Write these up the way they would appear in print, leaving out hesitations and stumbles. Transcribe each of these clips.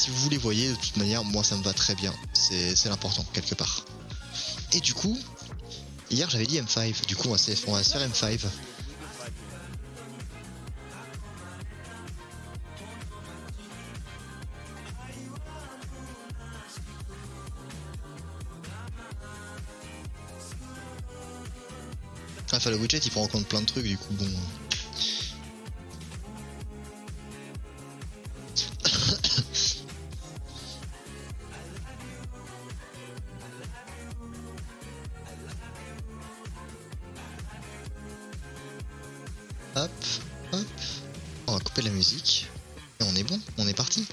Si vous les voyez, de toute manière, moi ça me va très bien. C'est l'important, quelque part. Et du coup, hier j'avais dit M5, du coup on va se faire M5. Enfin, le widget il prend en compte plein de trucs, du coup bon. Hop, hop. On va couper la musique. Et on est bon, on est parti.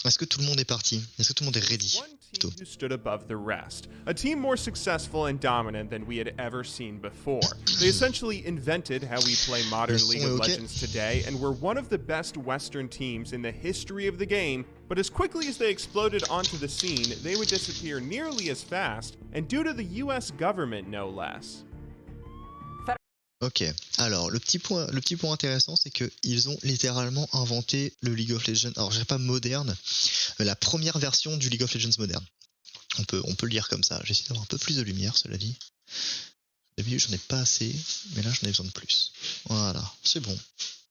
Est-ce que tout le monde est parti? Est-ce que tout le monde est ready? Who stood above the rest, a team more successful and dominant than we had ever seen before. They essentially invented how we play modern League of Legends today and were one of the best Western teams in the history of the game, but as quickly as they exploded onto the scene, they would disappear nearly as fast, and due to the US government no less. Ok, alors le petit point intéressant, c'est qu'ils ont littéralement inventé le League of Legends. Alors je dirais pas moderne, mais la première version du League of Legends moderne. On peut le lire comme ça. J'essaie d'avoir un peu plus de lumière, cela dit. D'habitude j'en ai pas assez, mais là j'en ai besoin de plus. Voilà, c'est bon,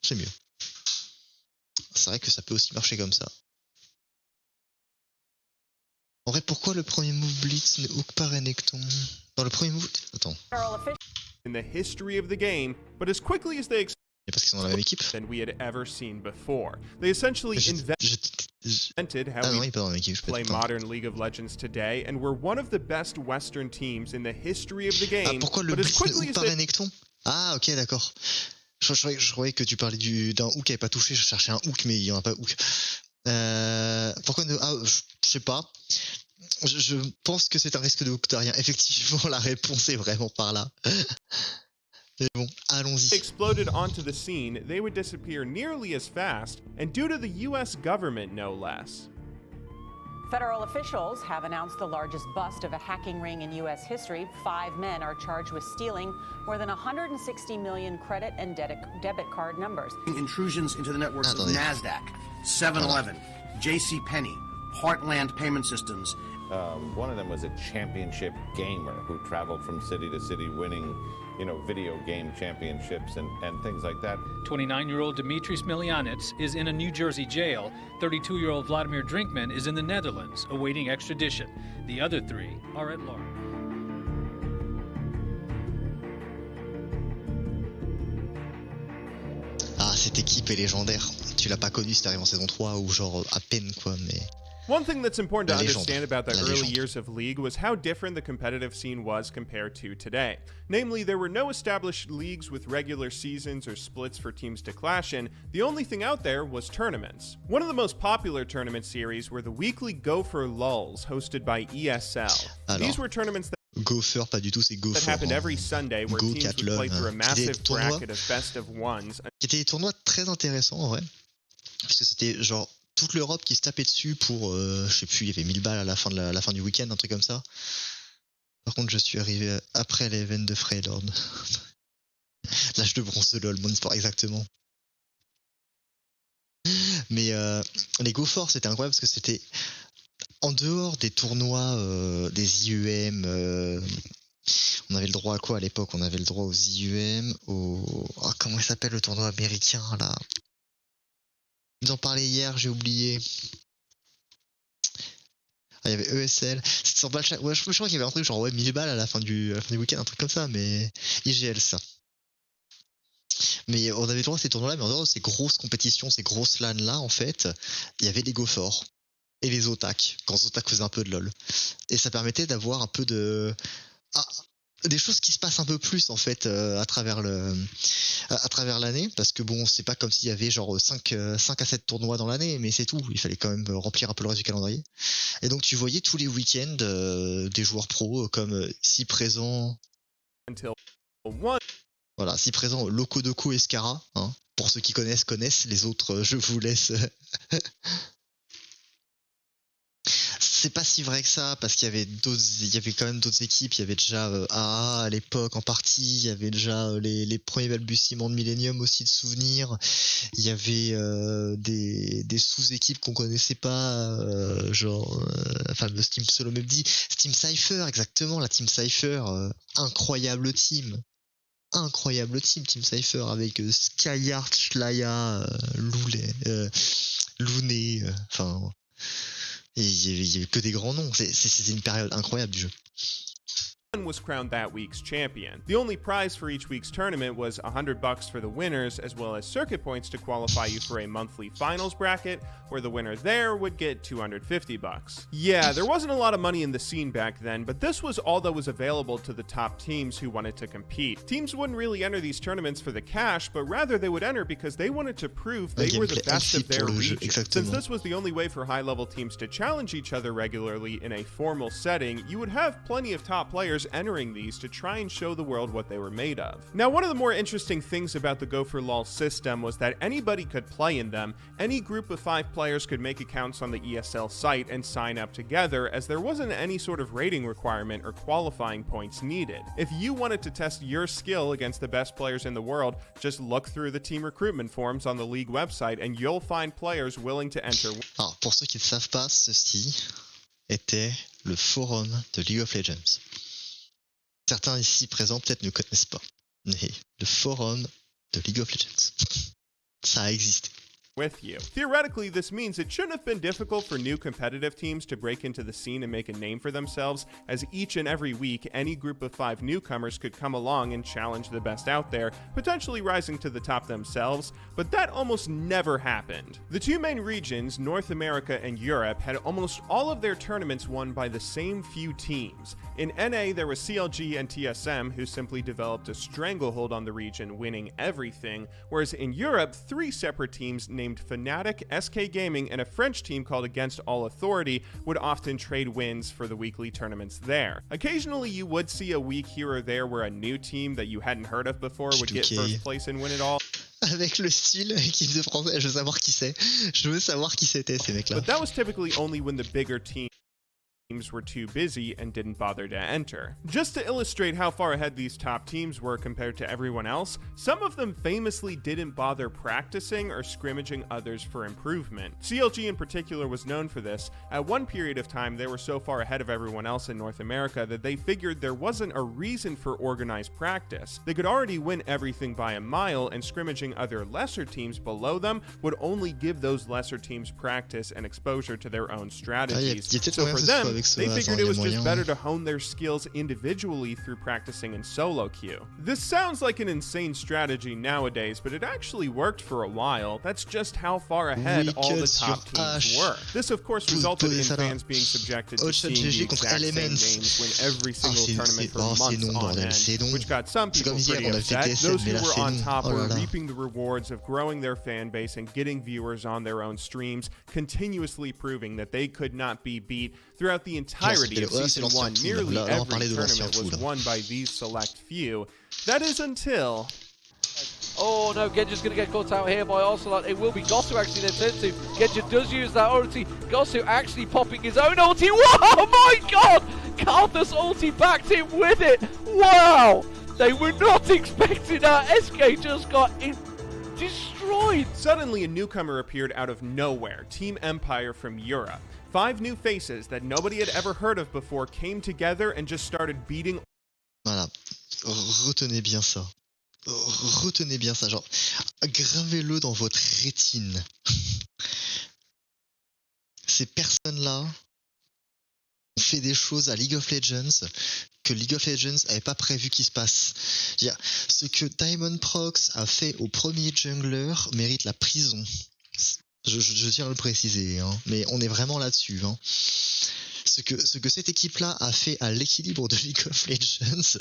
c'est mieux. C'est vrai que ça peut aussi marcher comme ça. En vrai, pourquoi le premier move Blitz ne hook pas Renekton? Dans le premier move... Attends. In the history of the game, but as quickly as they Et parce qu'ils sont dans la même équipe. than we had ever seen before. They essentially invented how we play modern League of Legends today and were one of the best Western teams in the history of the game. Pourquoi le Blitz ne hook pas Renekton? Ah, ok, d'accord. Je croyais que tu parlais d'un hook qui n'avait pas touché. Je cherchais un hook, mais il n'y en a pas hook. Pourquoi ne... Ah, je sais pas. Je pense que c'est un risque de octarien. Effectivement, la réponse est vraiment par là. Mais bon, allons-y. Exploded onto the scene, they would disappear nearly as fast, and due to the US government no less. Federal officials have announced the largest bust of a hacking ring in U.S. history. 5 men are charged with stealing more than 160 million credit and debit card numbers. Intrusions into the networks of NASDAQ, 7-Eleven, JCPenney, Heartland Payment Systems. One of them was a championship gamer who traveled from city to city winning, video game championships and things like that. 29-year-old Dimitris Milyanits is in a New Jersey jail. 32-year-old Vladimir Drinkman is in the Netherlands, awaiting extradition. The other 3 are at large. Ah, cette équipe est légendaire. Tu l'as pas connue, c'est arrivé en saison 3 ou genre à peine quoi, mais... One thing that's important to understand about the early years of League was how different the competitive scene was compared to today. Namely, there were no established leagues with regular seasons or splits for teams to clash in. The only thing out there was tournaments. One of the most popular tournament series were the weekly Go for Lulls hosted by ESL. These were tournaments Gopher, pas du tout, c'est Gopher. That happened every Sunday where teams would play through a massive bracket of best of ones. Qui étaient des tournois très intéressants en vrai. Parce que c'était genre toute l'Europe qui se tapait dessus pour, je sais plus, il y avait 1000 balles à la fin du week-end, un truc comme ça. Par contre, je suis arrivé après l'event de Freylord. L'âge de bronze de LoL, mon sport, exactement. Mais les Go For, c'était incroyable parce que c'était en dehors des tournois, des IEM. On avait le droit à quoi à l'époque? On avait le droit aux IEM, comment il s'appelle le tournoi américain là? Ils en parlaient hier, j'ai oublié. Ah, il y avait ESL. C'était 100 balles chaque. Ouais, je crois qu'il y avait un truc genre 1000 balles à la fin du week-end, un truc comme ça, mais IGL ça. Mais on avait le droit à ces tournois-là, mais en dehors de ces grosses compétitions, ces grosses LAN là, en fait, il y avait les Go For et les Otak, quand Otak faisait un peu de LoL. Et ça permettait d'avoir un peu de. Des choses qui se passent un peu plus en fait à travers l'année, parce que bon, c'est pas comme s'il y avait genre 5 à 7 tournois dans l'année, mais c'est tout, il fallait quand même remplir un peu le reste du calendrier. Et donc tu voyais tous les week-ends des joueurs pros comme si présent, voilà, si présent Loco Doco et Scara, hein. Pour ceux qui connaissent, les autres je vous laisse. c'est pas si vrai que ça, parce qu'il y avait quand même d'autres équipes. Il y avait déjà AA à l'époque en partie, il y avait déjà les premiers balbutiements de Millennium aussi de souvenirs. Il y avait des sous-équipes qu'on connaissait pas, enfin le Team Solo Mebdi, Team Cypher, exactement, la Team Cypher, incroyable team. Team Cypher avec Skyheart, Shlaya, Lounet, enfin, il y avait que des grands noms. C'est une période incroyable du jeu. Was crowned that week's champion. The only prize for each week's tournament was $100 for the winners, as well as circuit points to qualify you for a monthly finals bracket, where the winner there would get $250. Yeah, there wasn't a lot of money in the scene back then, but this was all that was available to the top teams who wanted to compete. Teams wouldn't really enter these tournaments for the cash, but rather they would enter because they wanted to prove they were the best of their region. Since this was the only way for high-level teams to challenge each other regularly in a formal setting, you would have plenty of top players entering these to try and show the world what they were made of. Now, one of the more interesting things about the Go for LOL system was that anybody could play in them. Any group of 5 players could make accounts on the ESL site and sign up together, as there wasn't any sort of rating requirement or qualifying points needed. If you wanted to test your skill against the best players in the world, just look through the team recruitment forms on the league website and you'll find players willing to enter. Alors, pour ceux qui ne savent pas, ceci était le forum de League of Legends. Certains ici présents peut-être ne connaissent pas, mais le forum de League of Legends, ça a existé. With you. Theoretically, this means it shouldn't have been difficult for new competitive teams to break into the scene and make a name for themselves, as each and every week, any group of 5 newcomers could come along and challenge the best out there, potentially rising to the top themselves, but that almost never happened. The 2 main regions, North America and Europe, had almost all of their tournaments won by the same few teams. In NA, there was CLG and TSM, who simply developed a stranglehold on the region, winning everything, whereas in Europe, 3 separate teams named Fnatic, SK Gaming, and a French team called Against All Authority would often trade wins for the weekly tournaments there. Occasionally, you would see a week here or there where a new team that you hadn't heard of before would get first place and win it all. Avec le style équipe de français, je veux savoir qui c'est. Je veux savoir qui c'était ces mecs-là. But that was typically only when the bigger teams were too busy and didn't bother to enter. Just to illustrate how far ahead these top teams were compared to everyone else, some of them famously didn't bother practicing or scrimmaging others for improvement. CLG in particular was known for this. At one period of time, they were so far ahead of everyone else in North America that they figured there wasn't a reason for organized practice. They could already win everything by a mile, and scrimmaging other lesser teams below them would only give those lesser teams practice and exposure to their own strategies. So for them, they figured it was just better to hone their skills individually through practicing in solo queue. This sounds like an insane strategy nowadays, but it actually worked for a while. That's just how far ahead all the top teams were. This of course resulted in fans being subjected to seeing the exact same names win every single tournament for months on end, which got some people pretty upset. Those who were on top were reaping the rewards of growing their fan base and getting viewers on their own streams, continuously proving that they could not be beat. Throughout the entirety of Season 1, nearly every tournament was won by these select few. That is until... Oh no, Genja's going to get caught out here by Arsalan. It will be Gosu actually then turned to. Genja does use that ulti. Gosu actually popping his own ulti. Whoa, my god! Karthus ulti backed him with it. Wow! They were not expecting that. SK just got destroyed. Suddenly a newcomer appeared out of nowhere, Team Empire from Europe. 5 new faces that nobody had ever heard of before came together and just started beating. Voilà, retenez bien ça. Retenez bien ça, genre, gravez-le dans votre rétine. Ces personnes-là ont fait des choses à League of Legends que League of Legends n'avait pas prévu qu'il se passe. Ce que Diamond Prox a fait au premier jungler mérite la prison. Je tiens à le préciser, hein, mais on est vraiment là-dessus. Hein. Ce que cette équipe-là a fait à l'équilibre de League of Legends,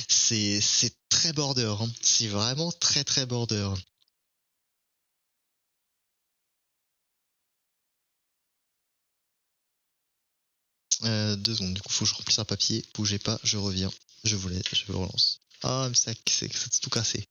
c'est très border. Hein. C'est vraiment très très border. Deux secondes, du coup, faut que je remplisse un papier. Bougez pas, je reviens. Je vous relance. Ah, mais c'est tout cassé.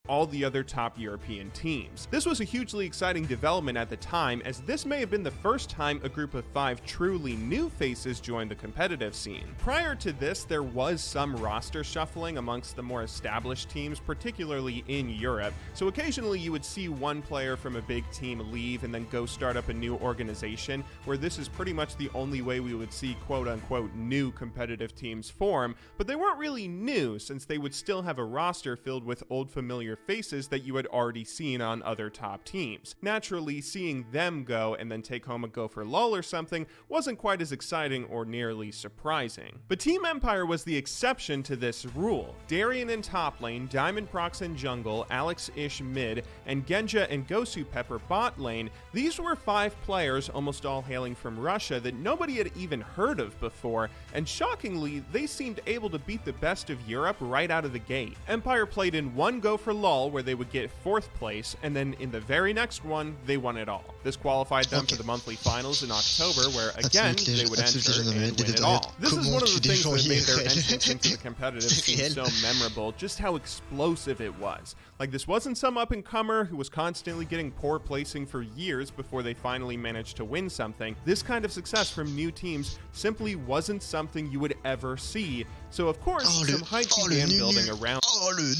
all the other top European teams. This was a hugely exciting development at the time, as this may have been the first time a group of 5 truly new faces joined the competitive scene. Prior to this, there was some roster shuffling amongst the more established teams, particularly in Europe, so occasionally you would see one player from a big team leave and then go start up a new organization, where this is pretty much the only way we would see quote-unquote new competitive teams form, but they weren't really new, since they would still have a roster filled with old familiar faces that you had already seen on other top teams. Naturally, seeing them go and then take home a go for lol or something wasn't quite as exciting or nearly surprising. But Team Empire was the exception to this rule. Darien in top lane, Diamond Prox in jungle, Alex Ish mid, and Genja and Gosu Pepper bot lane, these were 5 players, almost all hailing from Russia, that nobody had even heard of before, and shockingly, they seemed able to beat the best of Europe right out of the gate. Empire played in one go for lol where they would get 4th place, and then in the very next one, they won it all. This qualified them for the monthly finals in October, where again, they would enter and win it all. This is one of the things that made their entrance into the competitive scene so memorable, just how explosive it was. Like, this wasn't some up-and-comer who was constantly getting poor placing for years before they finally managed to win something. This kind of success from new teams simply wasn't something you would ever see. So of course, some hype began building around. Oh, le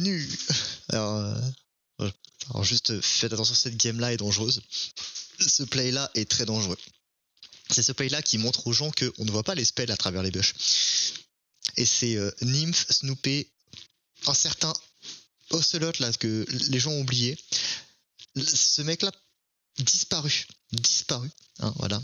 nu. Alors juste faites attention, cette game-là est dangereuse. Ce play-là est très dangereux. C'est ce play-là qui montre aux gens qu'on ne voit pas les spells à travers les bush. Et c'est Nymph, Snoopé, un certain Ocelot là que les gens ont oublié. Ce mec-là disparu, hein, voilà.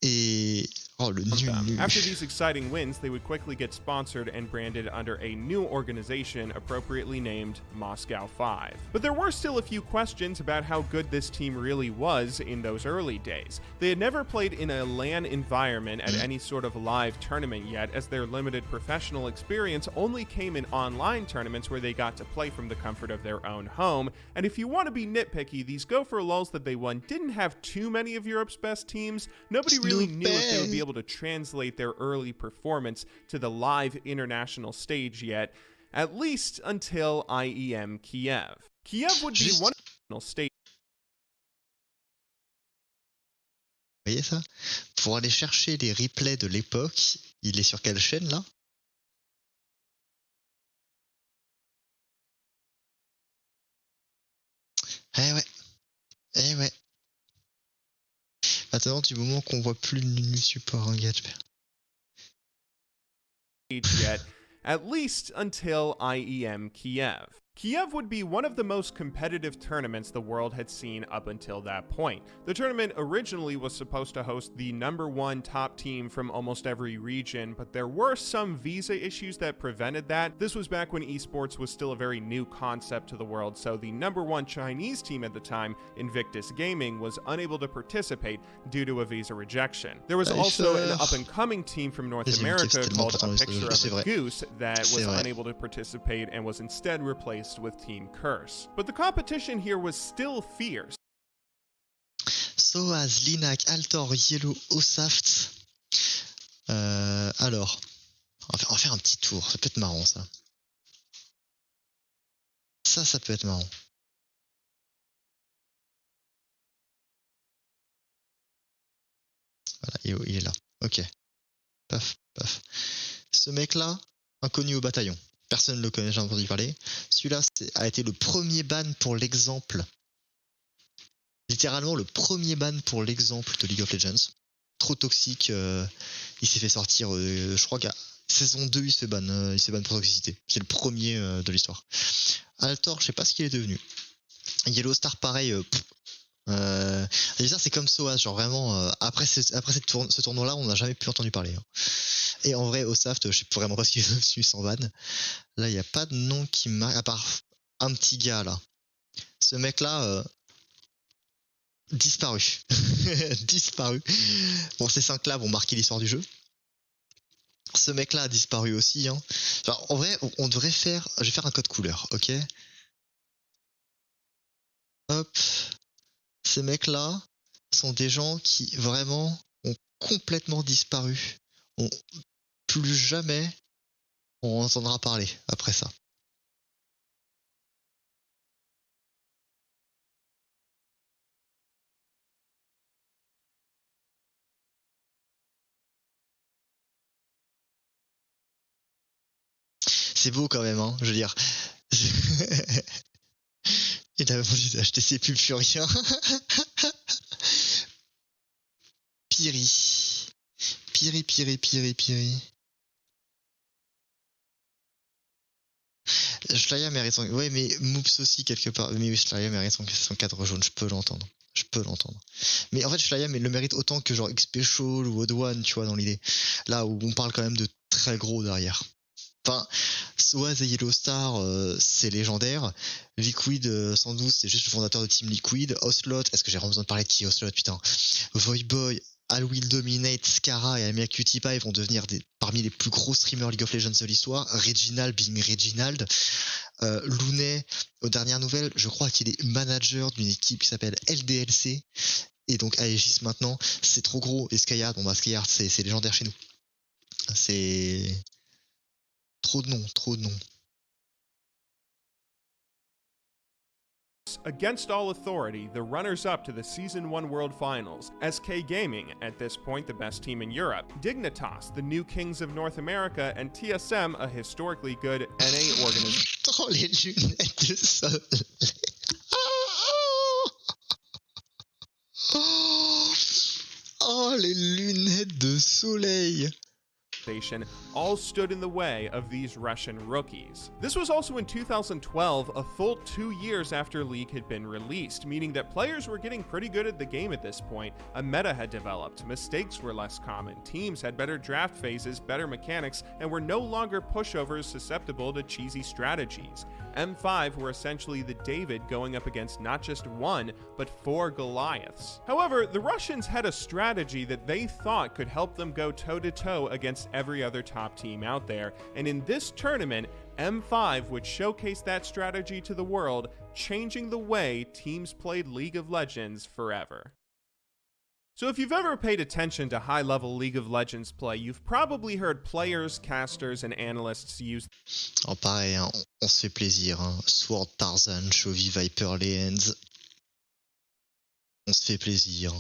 Et oh, le nu. After these exciting wins, they would quickly get sponsored and branded under a new organization appropriately named Moscow 5. But there were still a few questions about how good this team really was in those early days. They had never played in a LAN environment at any sort of live tournament yet, as their limited professional experience only came in online tournaments where they got to play from the comfort of their own home. And if you want to be nitpicky, these Go for Lulz that they won didn't have too many of Europe's best teams. Nobody really knew if they would be able to translate their early performance to the live international stage yet, at least until IEM Kiev. Kiev would be one of the stage. Vous voyez ça? Pour aller chercher les replays de l'époque, il est sur quelle chaîne là? Eh ouais. Maintenant, du moment qu'on voit plus le nu support, hein, gars. Yet, at least until IEM Kiev. Kiev would be one of the most competitive tournaments the world had seen up until that point. The tournament originally was supposed to host the #1 top team from almost every region, but there were some visa issues that prevented that. This was back when esports was still a very new concept to the world, so the #1 Chinese team at the time, Invictus Gaming, was unable to participate due to a visa rejection. There was also an up-and-coming team from North America called A Picture of a Goose that was unable to participate and was instead replaced with Team Curse. But the competition here was still fierce. Soaz, Linak, Altor, Yellow, Osaft. Alors, on va faire un petit tour. Ça peut être marrant, ça. Ça peut être marrant. Voilà, il est là. Ok. Paf. Ce mec-là, inconnu au bataillon. Personne ne le connaît, j'ai entendu parler. Celui-là a été le premier ban pour l'exemple. Littéralement le premier ban pour l'exemple de League of Legends. Trop toxique. Il s'est fait sortir, je crois qu'à saison 2, il se ban pour toxicité. C'est le premier de l'histoire. Altor, je sais pas ce qu'il est devenu. Yellow Star, pareil. C'est comme Soaz, genre vraiment, après ce tournoi-là, on n'a jamais plus entendu parler. Hein. Et en vrai, Osaft, je sais vraiment pas ce qu'il est devenu sans ban. Là, il n'y a pas de nom qui marque, à part un petit gars là. Ce mec-là, disparu. Disparu. Bon, ces 5-là vont marquer l'histoire du jeu. Ce mec-là a disparu aussi. Hein. Genre, en vrai, on devrait faire. Je vais faire un code couleur, ok? Hop. Ces mecs-là sont des gens qui vraiment ont complètement disparu. Plus jamais on entendra parler après ça. C'est beau quand même, hein, je veux dire. Il a voulu acheter ses pubs furiens. Piri. Schlaya mérite son... Ouais, mais Moops aussi, quelque part. Mais oui, Schlaya mérite son cadre jaune, je peux l'entendre. Mais en fait, Schlaya le mérite autant que genre X-Special ou Odd One, tu vois, dans l'idée. Là où on parle quand même de très gros derrière. Enfin, soit The Yellow Star, c'est légendaire. Liquid, sans doute, c'est juste le fondateur de Team Liquid. Ocelot, est-ce que j'ai vraiment besoin de parler de qui Ocelot, putain. Voyboy, All Will Dominate, Scara et Amir Cutie Pie vont devenir parmi les plus gros streamers League of Legends de l'histoire. Reginald being Reginald. Looney, aux dernières nouvelles, je crois qu'il est manager d'une équipe qui s'appelle LDLC. Et donc Aegis maintenant, c'est trop gros. Et Skyard, Skyard, c'est légendaire chez nous. C'est... Trop de noms. Against all authority, the runners-up to the Season 1 World Finals, SK Gaming, at this point the best team in Europe, Dignitas, the new kings of North America, and TSM, a historically good NA organization. Oh, les lunettes de soleil. Oh, les lunettes de soleil. All stood in the way of these Russian rookies. This was also in 2012, a full 2 years after League had been released, meaning that players were getting pretty good at the game at this point. A meta had developed, mistakes were less common, teams had better draft phases, better mechanics, and were no longer pushovers susceptible to cheesy strategies. M5 were essentially the David going up against not just one, but 4 Goliaths. However, the Russians had a strategy that they thought could help them go toe-to-toe against every other top team out there, and in this tournament, M5 would showcase that strategy to the world, changing the way teams played League of Legends forever. So if you've ever paid attention to high-level League of Legends play, you've probably heard players, casters, and analysts use... Oh pareil, hein, on se fait plaisir, hein. Sword, Tarzan, Chovy, Viper, Lens. On se fait plaisir.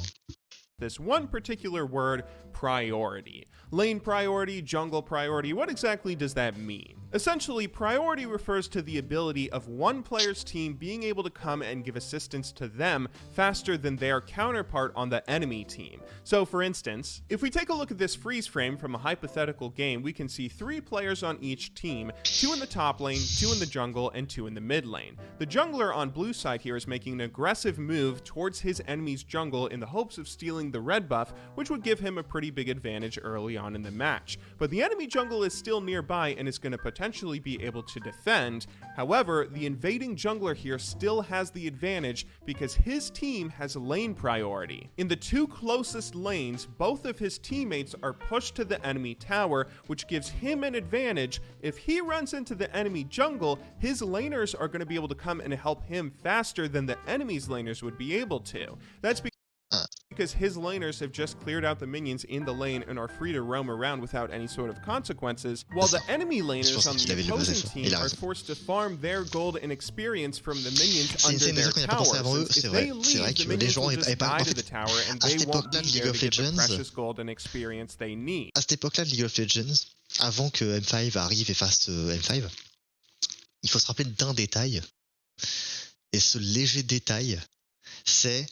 This one particular word, priority. Lane priority, jungle priority, what exactly does that mean? Essentially, priority refers to the ability of one player's team being able to come and give assistance to them faster than their counterpart on the enemy team. So for instance, if we take a look at this freeze frame from a hypothetical game, we can see 3 players on each team, 2 in the top lane, 2 in the jungle, and 2 in the mid lane. The jungler on blue side here is making an aggressive move towards his enemy's jungle in the hopes of stealing the red buff, which would give him a pretty big advantage early on in the match. But the enemy jungle is still nearby and is going to potentially be able to defend. However, the invading jungler here still has the advantage because his team has lane priority. In the 2 closest lanes, both of his teammates are pushed to the enemy tower, which gives him an advantage. If he runs into the enemy jungle, his laners are going to be able to come and help him faster than the enemy's laners would be able to. That's because his laners have just cleared out the minions in the lane and are free to roam around without any sort of consequences, while the enemy laners on the opposing team are forced to farm their gold and experience from the minions under their tower. If they leave, the minions will just die to the tower and they won't be there to get the precious gold and experience they need. À cette époque-là de League of Legends, avant que M5 arrive et fasse M5, il faut se rappeler d'un détail, et ce léger détail, c'est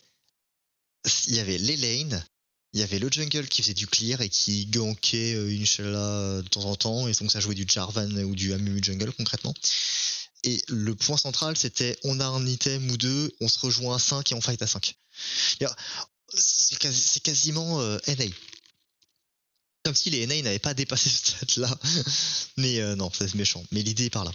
il y avait les lanes, il y avait le jungle qui faisait du clear et qui gankait Inch'Allah de temps en temps, et donc ça jouait du Jarvan ou du Amumu jungle concrètement. Et le point central, c'était on a un item ou deux, on se rejoint à 5 et on fight à 5. C'est quasiment NA. Comme si les NA n'avaient pas dépassé ce stade-là. Mais non, c'est méchant. Mais l'idée est par là.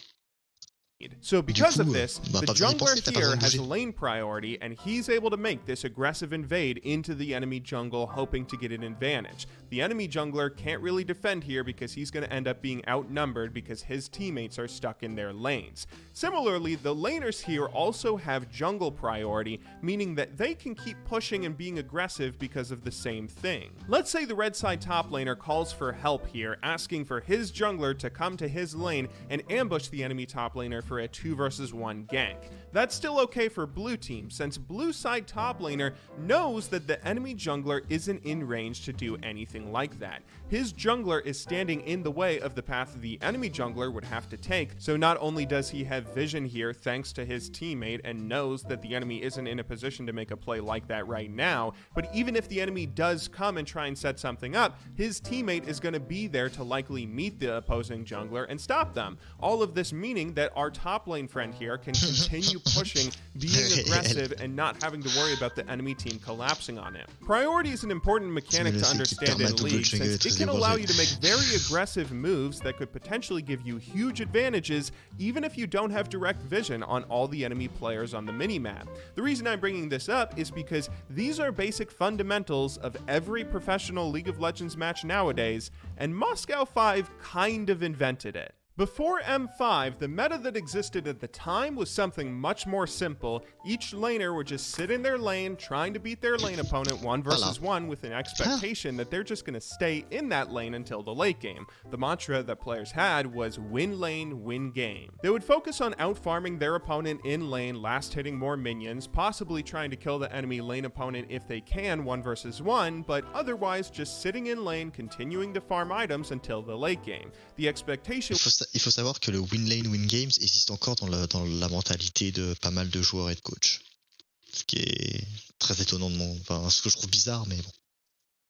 So because of this, the jungler here has lane priority, and he's able to make this aggressive invade into the enemy jungle, hoping to get an advantage. The enemy jungler can't really defend here because he's going to end up being outnumbered because his teammates are stuck in their lanes. Similarly, the laners here also have jungle priority, meaning that they can keep pushing and being aggressive because of the same thing. Let's say the red side top laner calls for help here, asking for his jungler to come to his lane and ambush the enemy top laner for a 2 versus 1 gank. That's still okay for blue team, since blue side top laner knows that the enemy jungler isn't in range to do anything like that. His jungler is standing in the way of the path the enemy jungler would have to take, so not only does he have vision here thanks to his teammate and knows that the enemy isn't in a position to make a play like that right now, but even if the enemy does come and try and set something up, his teammate is going to be there to likely meet the opposing jungler and stop them. All of this meaning that our top lane friend here can continue pushing, being aggressive, and not having to worry about the enemy team collapsing on him. Priority is an important mechanic to understand in League, since it can allow you to make very aggressive moves that could potentially give you huge advantages, even if you don't have direct vision on all the enemy players on the minimap. The reason I'm bringing this up is because these are basic fundamentals of every professional League of Legends match nowadays, and Moscow 5 kind of invented it. Before M5, the meta that existed at the time was something much more simple. Each laner would just sit in their lane, trying to beat their lane opponent 1 versus 1 with an expectation that they're just going to stay in that lane until the late game. The mantra that players had was win lane, win game. They would focus on out-farming their opponent in lane, last hitting more minions, possibly trying to kill the enemy lane opponent if they can 1 versus 1, but otherwise just sitting in lane, continuing to farm items until the late game. The expectation... Il faut savoir que le win lane, win games existe encore dans la mentalité de pas mal de joueurs et de coachs. Ce qui est très étonnant ce que je trouve bizarre, mais bon.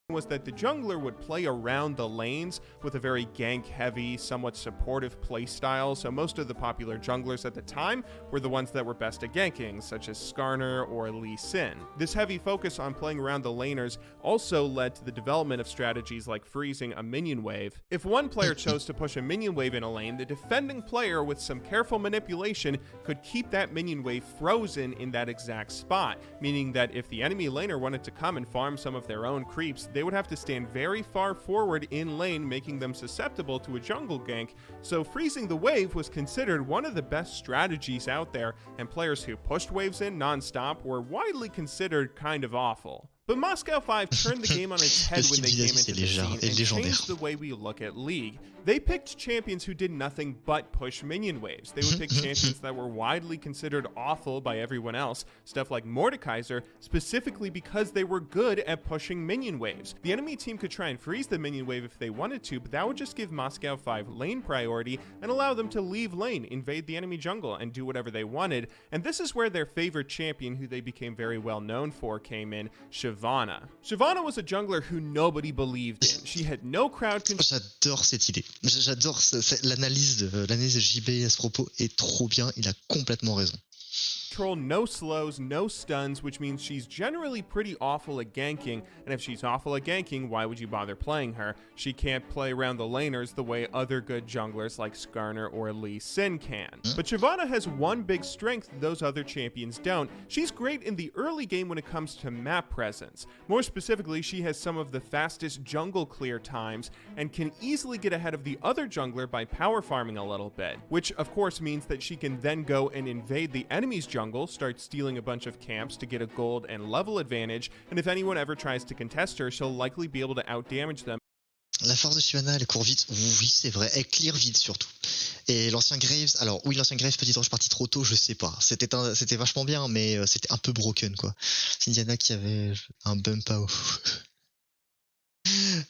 Was that the jungler would play around the lanes with a very gank-heavy, somewhat supportive playstyle, so most of the popular junglers at the time were the ones that were best at ganking, such as Skarner or Lee Sin. This heavy focus on playing around the laners also led to the development of strategies like freezing a minion wave. If one player chose to push a minion wave in a lane, the defending player with some careful manipulation could keep that minion wave frozen in that exact spot, meaning that if the enemy laner wanted to come and farm some of their own creeps, they would have to stand very far forward in lane, making them susceptible to a jungle gank, so freezing the wave was considered one of the best strategies out there, and players who pushed waves in non-stop were widely considered kind of awful. But Moscow 5 turned the game on its head when they came into the scene and changed the way we look at League. They picked champions who did nothing but push minion waves. They would pick champions that were widely considered awful by everyone else, stuff like Mordekaiser, specifically because they were good at pushing minion waves. The enemy team could try and freeze the minion wave if they wanted to, but that would just give Moscow 5 lane priority and allow them to leave lane, invade the enemy jungle, and do whatever they wanted. And this is where their favorite champion, who they became very well known for, came in, Shyvana. Shyvana was a jungler who nobody believed in. She had no crowd control. J'adore cette idée. J'adore l'analyse de JB à ce propos est trop bien. Il a complètement raison. No slows, no stuns, which means she's generally pretty awful at ganking, and if she's awful at ganking, why would you bother playing her? She can't play around the laners the way other good junglers like Skarner or Lee Sin can. But Shyvana has one big strength those other champions don't. She's great in the early game when it comes to map presence. More specifically, she has some of the fastest jungle clear times and can easily get ahead of the other jungler by power farming a little bit, which of course means that she can then go and invade the enemy's jungle, start stealing a bunch of camps to get a gold and level advantage, and if anyone ever tries to contest her, she'll likely be able to outdamage them. La force de Shyvana, elle court vite, oui c'est vrai, elle clear vite surtout. Et l'ancien Graves, alors oui l'ancien Graves, petite roche partie trop tôt, je sais pas. C'était vachement bien, mais c'était un peu broken quoi. C'est Indiana qui avait un bump à haut.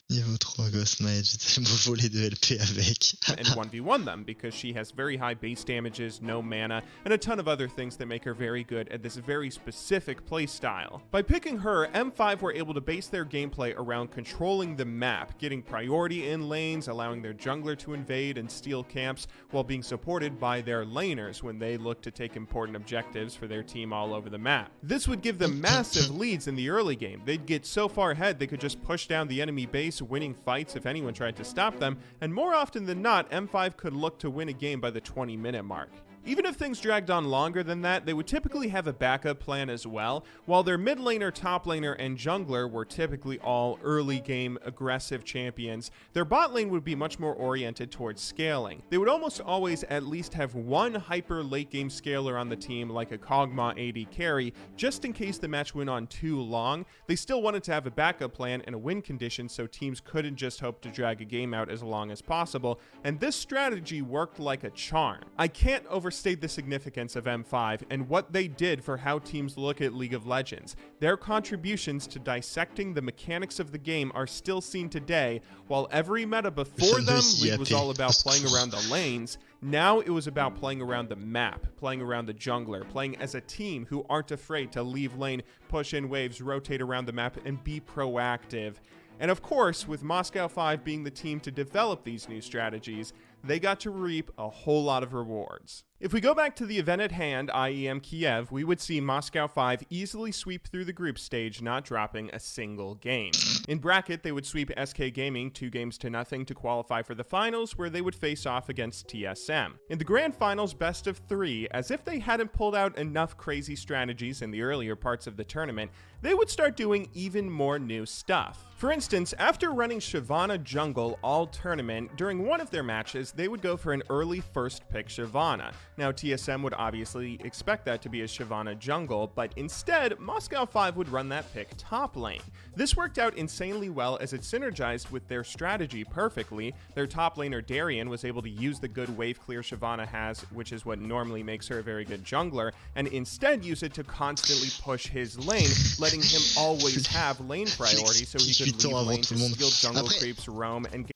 Niveau 3 Ghost Mage, j'ai volé de LP avec. And 1v1 them because she has very high base damages, no mana, and a ton of other things that make her very good at this very specific playstyle. By picking her, M5 were able to base their gameplay around controlling the map, getting priority in lanes, allowing their jungler to invade and steal camps, while being supported by their laners when they look to take important objectives for their team all over the map. This would give them massive leads in the early game. They'd get so far ahead they could just push down the enemy base, winning fights if anyone tried to stop them, and more often than not, M5 could look to win a game by the 20-minute mark. Even if things dragged on longer than that, they would typically have a backup plan as well. While their mid laner, top laner, and jungler were typically all early game aggressive champions, their bot lane would be much more oriented towards scaling. They would almost always at least have one hyper late game scaler on the team, like a Kog'Maw AD carry, just in case the match went on too long. They still wanted to have a backup plan and a win condition so teams couldn't just hope to drag a game out as long as possible, and this strategy worked like a charm. I can't overstate overstate the significance of M5 and what they did for how teams look at League of Legends. Their contributions to dissecting the mechanics of the game are still seen today. While every meta before them, League was all about playing around the lanes, now it was about playing around the map, playing around the jungler, playing as a team who aren't afraid to leave lane, push in waves, rotate around the map, and be proactive. And of course, with Moscow 5 being the team to develop these new strategies, they got to reap a whole lot of rewards. If we go back to the event at hand, i.e. Kiev, we would see Moscow 5 easily sweep through the group stage, not dropping a single game. In bracket, they would sweep SK Gaming 2-0 to qualify for the finals, where they would face off against TSM. In the grand finals, best of 3, as if they hadn't pulled out enough crazy strategies in the earlier parts of the tournament, they would start doing even more new stuff. For instance, after running Shyvana jungle all tournament, during one of their matches, they would go for an early first pick Shyvana. Now, TSM would obviously expect that to be a Shyvana jungle, but instead, Moscow 5 would run that pick top lane. This worked out insanely well as it synergized with their strategy perfectly. Their top laner Darien was able to use the good wave clear Shyvana has, which is what normally makes her a very good jungler, and instead use it to constantly push his lane, letting him always have lane priority so he could leave lane to steal jungle creeps, roam, and...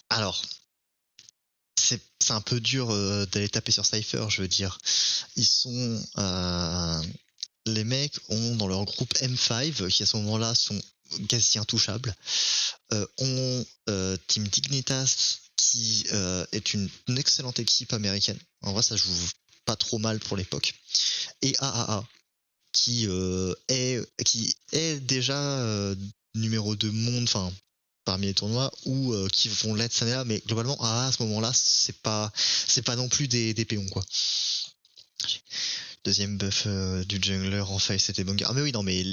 Alors, c'est un peu dur d'aller taper sur Cypher, je veux dire. Ils sont... les mecs ont dans leur groupe M5, qui à ce moment-là sont quasi intouchables, ont Team Dignitas, qui est une excellente équipe américaine. En vrai, ça joue pas trop mal pour l'époque. Et AAA, qui est déjà numéro 2 monde, enfin parmi les tournois, ou qui vont l'être cette année-là, mais globalement à ce moment-là c'est pas non plus des péons quoi. Deuxième buff du jungler en faille, c'était Bunga. Ah mais oui, non mais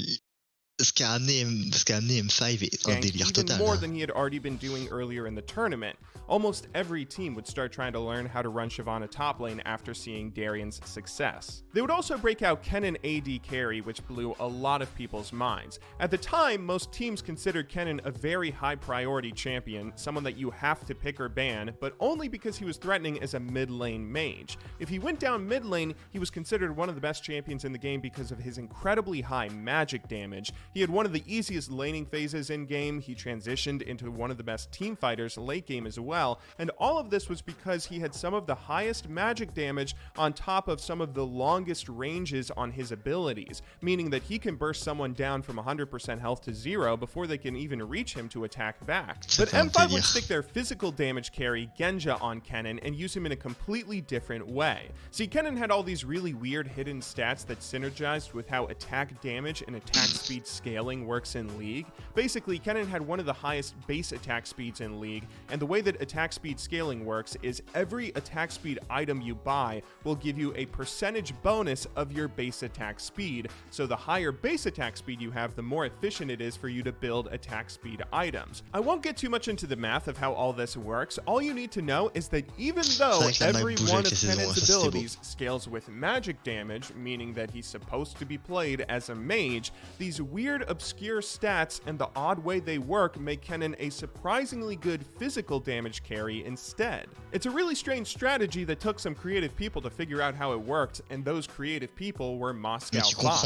ce qu'a amené M5 est un délire total. More than he had already been doing earlier in the tournament. Almost every team would start trying to learn how to run Shyvana top lane after seeing Darien's success. They would also break out Kennen AD carry, which blew a lot of people's minds. At the time, most teams considered Kennen a very high priority champion, someone that you have to pick or ban, but only because he was threatening as a mid lane mage. If he went down mid lane, he was considered one of the best champions in the game because of his incredibly high magic damage. He had one of the easiest laning phases in game, he transitioned into one of the best team fighters late game as well, and all of this was because he had some of the highest magic damage on top of some of the longest ranges on his abilities, meaning that he can burst someone down from 100% health to 0 before they can even reach him to attack back. But M5 would stick their physical damage carry Genja on Kennen and use him in a completely different way. See, Kennen had all these really weird hidden stats that synergized with how attack damage and attack speed scaling works in League. Basically, Kennen had one of the highest base attack speeds in League, and the way that attack speed scaling works is every attack speed item you buy will give you a percentage bonus of your base attack speed. So the higher base attack speed you have, the more efficient it is for you to build attack speed items. I won't get too much into the math of how all this works. All you need to know is that even though every one of Kennen's abilities scales with magic damage, meaning that he's supposed to be played as a mage, these weird obscure stats and the odd way they work make Kennen a surprisingly good physical damage carry instead. It's a really strange strategy that took some creative people to figure out how it worked, and those creative people were Moscow 5.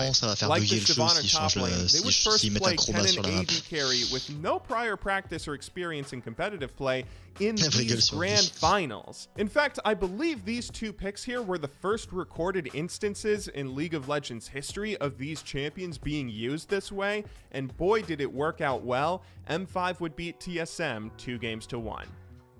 Like the Shyvana top lane, they would first play Kennen AD carry with no prior practice or experience in competitive play in these grand finals. In fact, I believe these two picks here were the first recorded instances in League of Legends history of these champions being used this way, and boy did it work out well. M5 would beat TSM 2-1.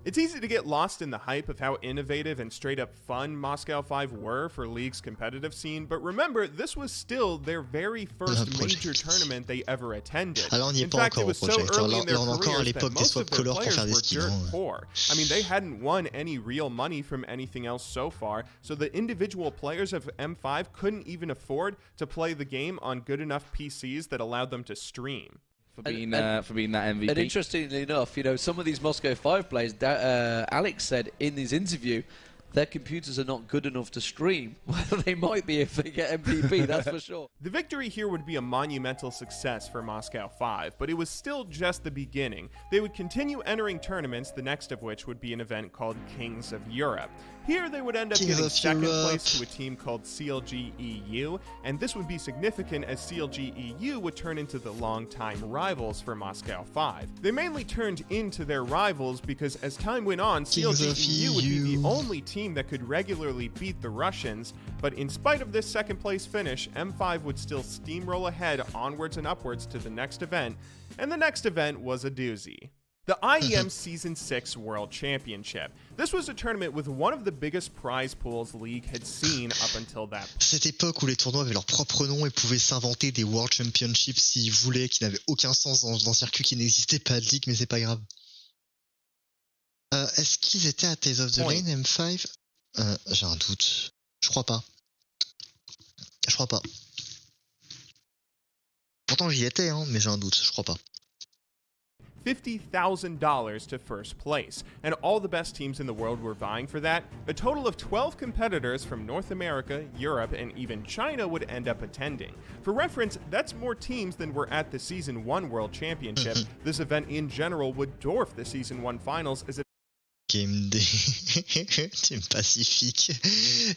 It's easy to get lost in the hype of how innovative and straight up fun Moscow 5 were for League's competitive scene, but remember, this was still their very first major tournament they ever attended. In fact, it was so early in their careers that most of their players were dirt poor. I mean, they hadn't won any real money from anything else so far, so the individual players of M5 couldn't even afford to play the game on good enough PCs that allowed them to stream. For being that MVP. And interestingly enough, you know, some of these Moscow 5 players, Alex said in his interview their computers are not good enough to stream. Well, they might be if they get MVP, that's for sure. The victory here would be a monumental success for Moscow 5, but it was still just the beginning. They would continue entering tournaments, the next of which would be an event called Kings of Europe. Here they would end up getting second place to a team called CLG-EU, and this would be significant as CLG-EU would turn into the longtime rivals for Moscow 5. They mainly turned into their rivals because as time went on, CLG-EU would be the only team that could regularly beat the Russians, but in spite of this second place finish, M5 would still steamroll ahead onwards and upwards to the next event, and the next event was a doozy. The IEM Season 6 World Championship. This was a tournament with one of the biggest prize pools League had seen up until that. Cette époque où les tournois avaient leur propre nom et pouvaient s'inventer des World Championships s'ils voulaient, qui n'avaient aucun sens dans un circuit qui n'existait pas de League, mais c'est pas grave. Est-ce qu'ils étaient à Tales of the Lane, M5? J'ai un doute. Je crois pas. Je crois pas. Pourtant j'y étais, hein, mais j'ai un doute, je crois pas. $50,000 to first place, and all the best teams in the world were vying for that. A total of 12 competitors from North America, Europe, and even China would end up attending. For reference, that's more teams than were at the Season 1 World Championship. This event in general would dwarf the Season 1 finals as it Game Day, Team Pacific,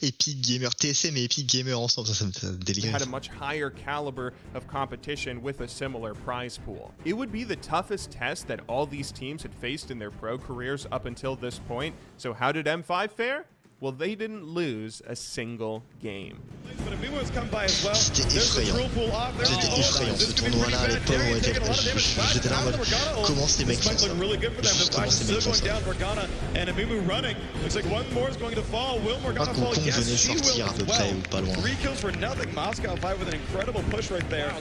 Epic Gamer, TSM et Epic Gamer ensemble, ça me fait délirer. Had a much higher caliber of competition with a similar prize pool. It would be the toughest test that all these teams had faced in their pro careers up until this point. So how did M5 fare? Well, they didn't lose a single game. C'était effrayant. C'était effrayant. Ce tournoi-là, à l'époque, j'étais là en mode, comment ces mecs font ça? Juste comment ces mecs font ça? Un cocon venait sortir à peu près ou pas loin. Wow,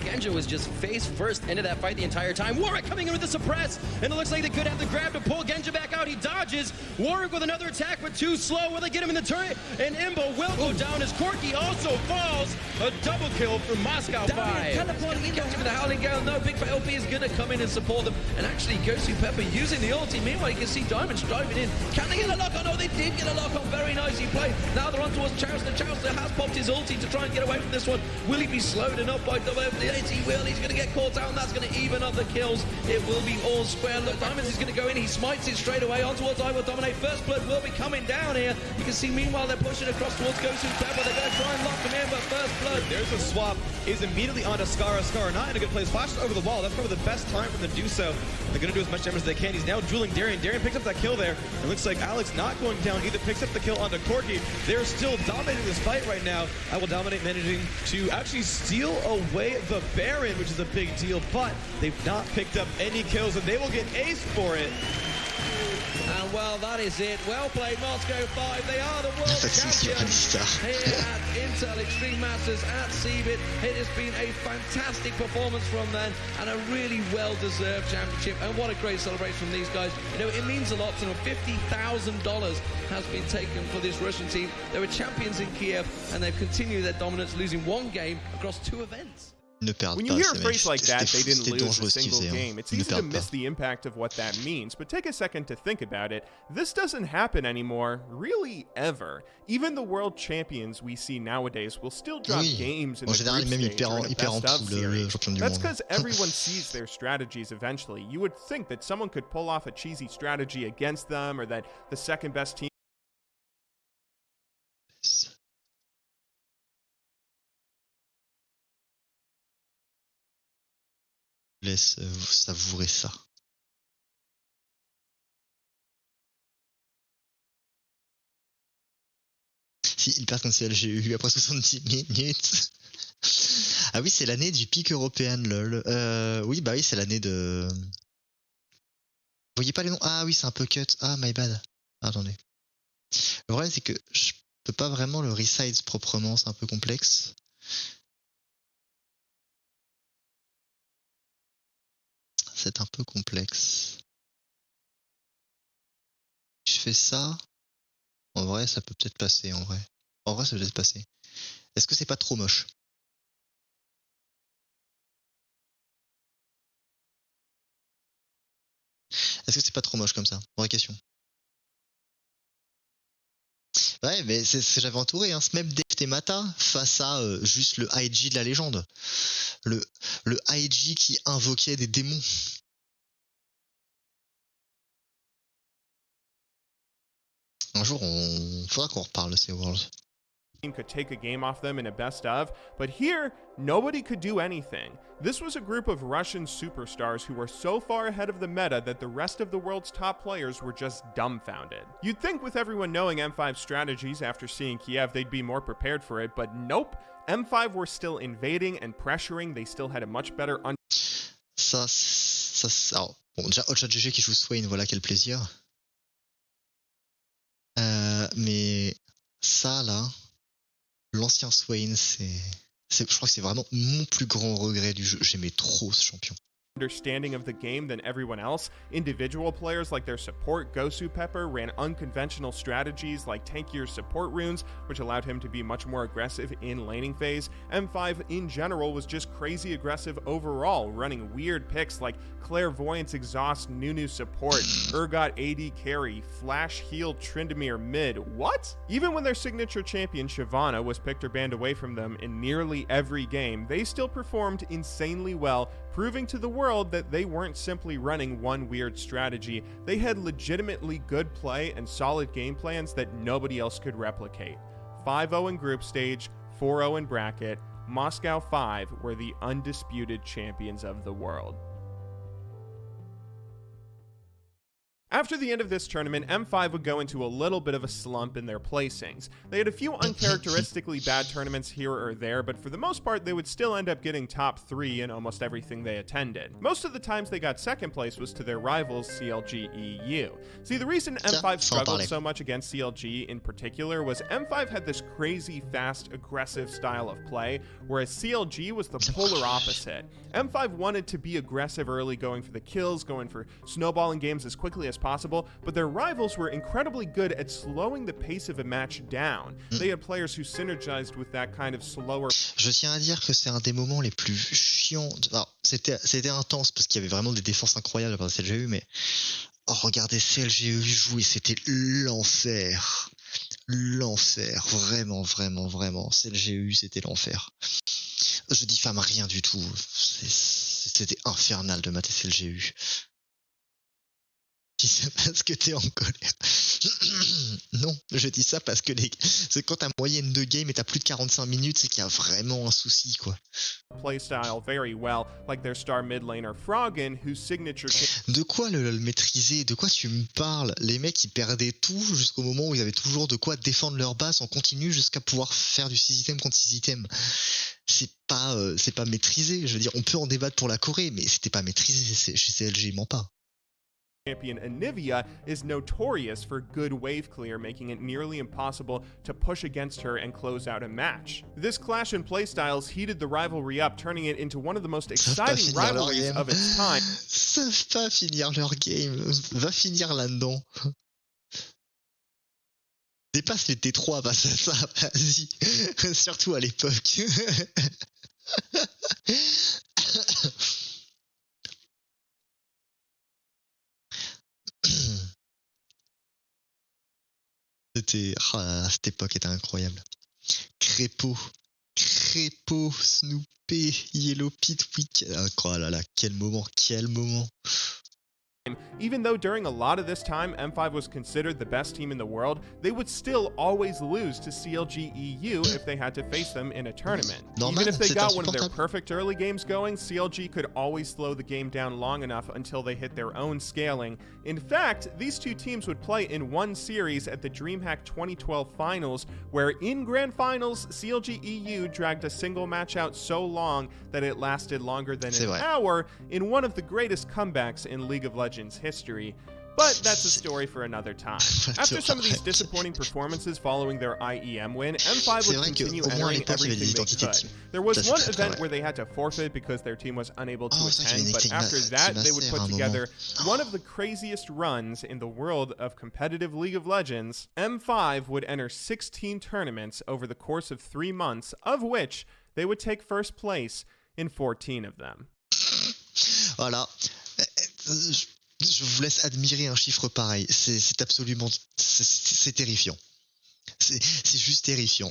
Genja was just face first into that fight the entire time. Warwick coming in with the suppress, and it looks like they could have the grab to pull Genja back out. He dodges. Warwick with another attack, but too slow. Will they get him in the turret? And Imbo will go down as Corky also falls. A double kill from Moscow 5. Teleporting in with the Howling Gale. No, Big Fat LP is going to come in and support them. And actually, Gosu Pepper using the ulti. Meanwhile, you can see Diamonds driving in. Can they get a lock on? Oh, they did get a lock on. Very nicely played. Now they're on towards Chancellor. Chancellor has popped his ulti to try and get away from this one. Will he be slowed enough by WF? He will. He's going to get caught out, and that's going to even up the kills. It will be all square. Look, Diamonds is going to go in. He smites it straight away on towards I Will Dominate. First Blood will be coming down here. You can see, meanwhile, they're pushing across towards Gosu Pepper. They're going to try and lock him in, but First Blood. There's a swap. Is immediately onto Scara. Scara not in a good place. Flashes over the wall. That's probably the best time for them to do so. They're going to do as much damage as they can. He's now dueling Darian. Darian picks up that kill there. It looks like Alex not going down either. Picks up the kill onto Corky. They're still dominating this fight right now. I Will Dominate managing to actually steal away the Baron, which is a big deal, but they've not picked up any kills, and they will get ace for it. And well, that is it. Well played, Moscow 5. They are the world champions here at Intel Extreme Masters at Seabit. It has been a fantastic performance from them and a really well-deserved championship. And what a great celebration from these guys. You know, it means a lot to them. $50,000 has been taken for this Russian team. They were champions in Kiev, and they've continued their dominance, losing one game across 2 events. When you hear a phrase like that, they didn't lose a single game, it's easy to miss the impact of what that means, but take a second to think about it. This doesn't happen anymore, really ever. Even the world champions we see nowadays will still drop games in the group stage or in a best-of series. That's because everyone sees their strategies eventually. You would think that someone could pull off a cheesy strategy against them, or that the second best team laisse savourer ça. Si, ils perdent contre CLG après 70 minutes. Ah oui, c'est l'année du pic européen, lol. Oui, bah oui, c'est l'année de... Vous voyez pas les noms? Ah oui, c'est un peu cut. Ah, my bad. Ah, attendez. Le problème, c'est que je peux pas vraiment le resize proprement, c'est un peu complexe. C'est un peu complexe. Je fais ça. En vrai, ça peut peut-être passer, en vrai. En vrai, ça peut peut-être passer. Est-ce que c'est pas trop moche? Est-ce que c'est pas trop moche comme ça? Vraie question. Ouais, mais c'est ce que j'avais entouré, hein. Même Deft et Mata face à juste le IG de la légende. Le IG qui invoquait des démons. Un jour, faudra qu'on reparle de ces Worlds. Could take a game off them in a best of, but here, nobody could do anything. This was a group of Russian superstars who were so far ahead of the meta that the rest of the world's top players were just dumbfounded. You'd think with everyone knowing M5's strategies after seeing Kiev, they'd be more prepared for it, but nope. M5 were still invading and pressuring, they still had a much better... Alors, bon, déjà, HotShotGG qui joue Swain, voilà quel plaisir. Mais ça, là... L'ancien Swain, je crois que c'est vraiment mon plus grand regret du jeu. J'aimais trop ce champion. Understanding of the game than everyone else. Individual players like their support Gosu Pepper ran unconventional strategies like tankier support runes, which allowed him to be much more aggressive in laning phase. M5 in general was just crazy aggressive overall, running weird picks like Clairvoyance Exhaust Nunu support, Urgot AD carry, Flash heal Tryndamere mid. What? Even when their signature champion Shyvana was picked or banned away from them in nearly every game, they still performed insanely well, proving to the world that they weren't simply running one weird strategy. They had legitimately good play and solid game plans that nobody else could replicate. 5-0 in group stage, 4-0 in bracket, Moscow 5 were the undisputed champions of the world. After the end of this tournament, M5 would go into a little bit of a slump in their placings. They had a few uncharacteristically bad tournaments here or there, but for the most part, they would still end up getting top 3 in almost everything they attended. Most of the times they got second place was to their rivals, CLG EU. See, the reason M5 struggled so much against CLG in particular was M5 had this crazy, fast, aggressive style of play, whereas CLG was the polar opposite. M5 wanted to be aggressive early, going for the kills, going for snowballing games as quickly as possible, but their rivals were incredibly good at slowing the pace of a match down. They had players who synergized with that kind of slower... Je tiens à dire que c'est un des moments les plus chiants. Alors, c'était intense parce qu'il y avait vraiment des défenses incroyables par CLGU, mais regardez CLGU jouer, c'était l'enfer. L'enfer, vraiment, vraiment, vraiment. CLGU, c'était l'enfer. Je diffame rien du tout. C'était infernal de mater CLGU. Je dis ça parce que t'es en colère. Non, je dis ça parce que c'est quand ta moyenne de game est à plus de 45 minutes, c'est qu'il y a vraiment un souci, quoi. Playstyle very well, like their star mid laner Froggen, whose signature... De quoi le maîtriser? De quoi tu me parles? Les mecs, ils perdaient tout jusqu'au moment où ils avaient toujours de quoi défendre leur base en continu jusqu'à pouvoir faire du 6 items contre 6 items. C'est pas maîtrisé. Je veux dire, on peut en débattre pour la Corée, mais c'était pas maîtrisé chez CLG, ment pas. Champion Anivia is notorious for good wave clear, making it nearly impossible to push against her and close out a match. This clash in playstyles heated the rivalry up, turning it into one of the most exciting rivalries of its time. Savent pas finir leur game. Va finir là-dedans. Dépasse les T3 face à ça, vas-y. Surtout à l'époque. Cette époque était incroyable. Crépo, Snoopé, Yellow Pit Week. Oh là là, quel moment. Even though during a lot of this time M5 was considered the best team in the world, they would still always lose to CLG EU if they had to face them in a tournament. Even if they got one of their perfect early games going, CLG could always slow the game down long enough until they hit their own scaling. In fact, these two teams would play in one series at the DreamHack 2012 finals, where in grand finals, CLG EU dragged a single match out so long that it lasted longer than an hour in one of the greatest comebacks in League of Legends history. But that's a story for another time. After some of these disappointing performances following their IEM win, M5 would continue entering everything they could. There was one event where they had to forfeit because their team was unable to attend, but after that, they would put together one of the craziest runs in the world of competitive League of Legends. M5 would enter 16 tournaments over the course of 3 months, of which they would take first place in 14 of them. Voilà. Je vous laisse admirer un chiffre pareil. C'est absolument... C'est terrifiant. C'est juste terrifiant.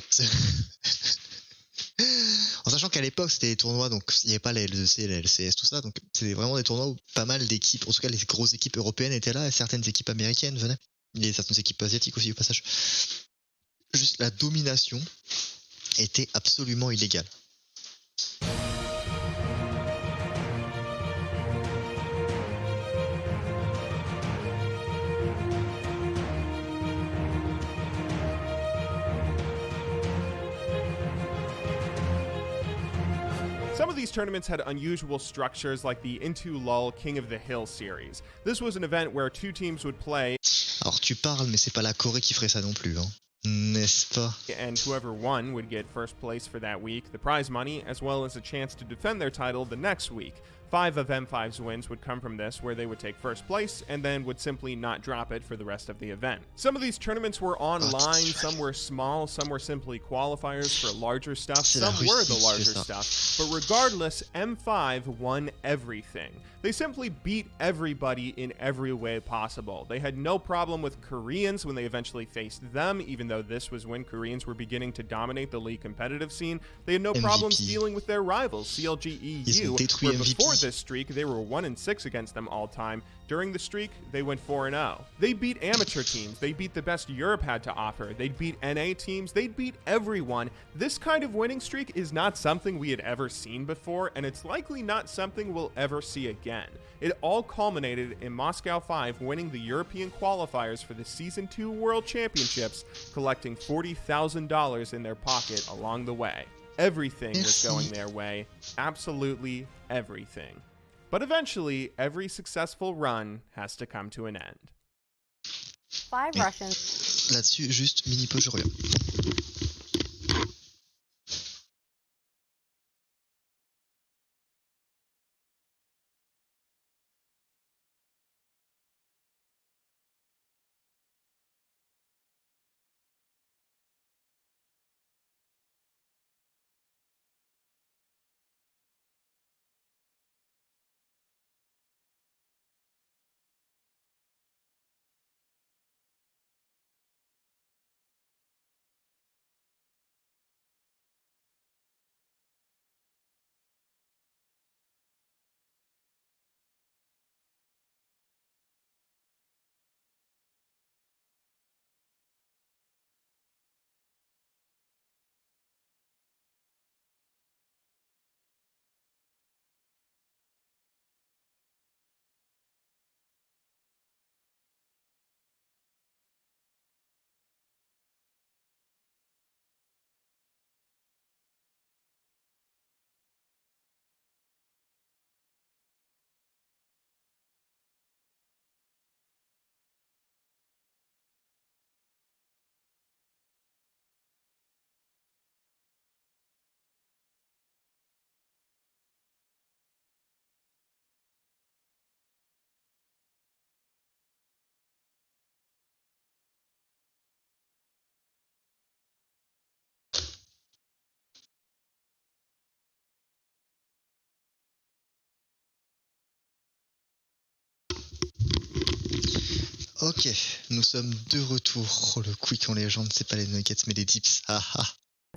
En sachant qu'à l'époque c'était des tournois, donc il n'y avait pas les LEC, les LCS, tout ça, donc c'était vraiment des tournois où pas mal d'équipes, en tout cas les grosses équipes européennes étaient là et certaines équipes américaines venaient. Il y a certaines équipes asiatiques aussi au passage. Juste la domination était absolument illégale. Some of these tournaments had unusual structures like the Into Lull King of the Hill series. This was an event where two teams would play. Alors tu parles, mais c'est pas la Corée qui ferait ça non plus, hein. N'est-ce pas? And whoever won would get first place for that week, the prize money, as well as a chance to defend their title the next week. 5 of M5's wins would come from this, where they would take first place and then would simply not drop it for the rest of the event. Some of these tournaments were online, some were small, some were simply qualifiers for larger stuff, some were the larger stuff. But regardless, M5 won everything. They simply beat everybody in every way possible. They had no problem with Koreans when they eventually faced them, even though this was when Koreans were beginning to dominate the league competitive scene. They had no problems dealing with their rivals, CLG EU, where before this streak, they were 1-6 against them all time. During the streak, they went 4-0. They beat amateur teams. They beat the best Europe had to offer. They'd beat NA teams. They'd beat everyone. This kind of winning streak is not something we had ever seen before, and it's likely not something we'll ever see again. It all culminated in Moscow 5 winning the European qualifiers for the Season 2 World Championships, collecting $40,000 in their pocket along the way. Everything was going their way. Absolutely everything. But eventually, every successful run has to come to an end. 5 Russians. Là-dessus, juste mini peu, je reviens. Ok, nous sommes de retour. Oh, le quick en légende, c'est pas les nuggets mais les dips. Ah ah.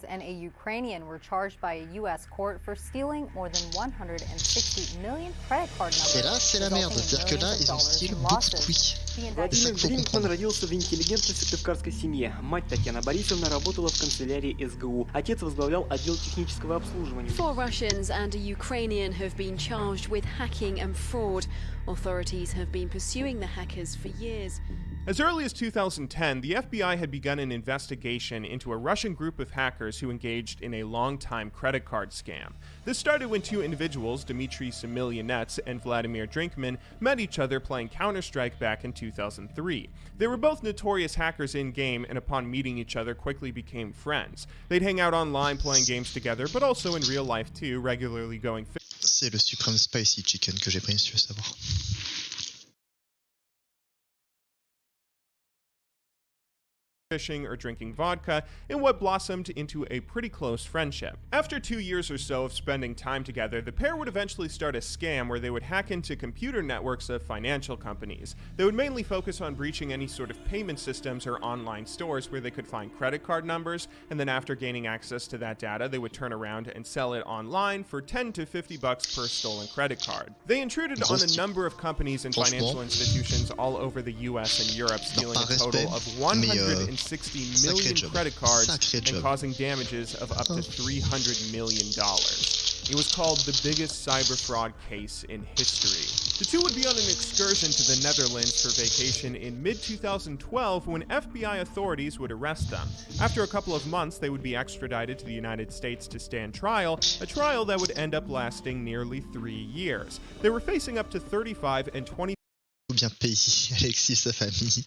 And a Ukrainian were charged by a U.S. court for stealing more than 160 million credit card numbers. Et là, c'est la merde. C'est-à-dire que là, ils ont steal beaucoup de quick. Владимир Дринкман родился в интеллигентной сыктывкарской семье. Мать Татьяна Борисовна работала в канцелярии СГУ. Отец возглавлял отдел технического обслуживания. 4 Russians and a Ukrainian have been charged with hacking and fraud. Authorities have been pursuing the hackers for years. As early as 2010, the FBI had begun an investigation into a Russian group of hackers who engaged in a long-time credit card scam. This started when 2 individuals, Dmitry Semilyanets and Vladimir Drinkman, met each other playing Counter-Strike back in 2003. They were both notorious hackers in-game, and upon meeting each other quickly became friends. They'd hang out online playing games together, but also in real life too, regularly going... C'est le suprême spicy chicken que j'ai pris, si tu veux savoir. fishing or drinking vodka in what blossomed into a pretty close friendship. After 2 years or so of spending time together, the pair would eventually start a scam where they would hack into computer networks of financial companies. They would mainly focus on breaching any sort of payment systems or online stores where they could find credit card numbers, and then after gaining access to that data, they would turn around and sell it online for $10 to $50 per stolen credit card. They intruded on a number of companies and financial institutions all over the US and Europe, stealing a total of 160 million credit cards and causing damages of up to $300 million. It was called the biggest cyber fraud case in history. The two would be on an excursion to the Netherlands for vacation in mid-2012 when FBI authorities would arrest them. After a couple of months, they would be extradited to the United States to stand trial, a trial that would end up lasting nearly 3 years. They were facing up to 35 and 20 bien payé, Alexis, sa famille.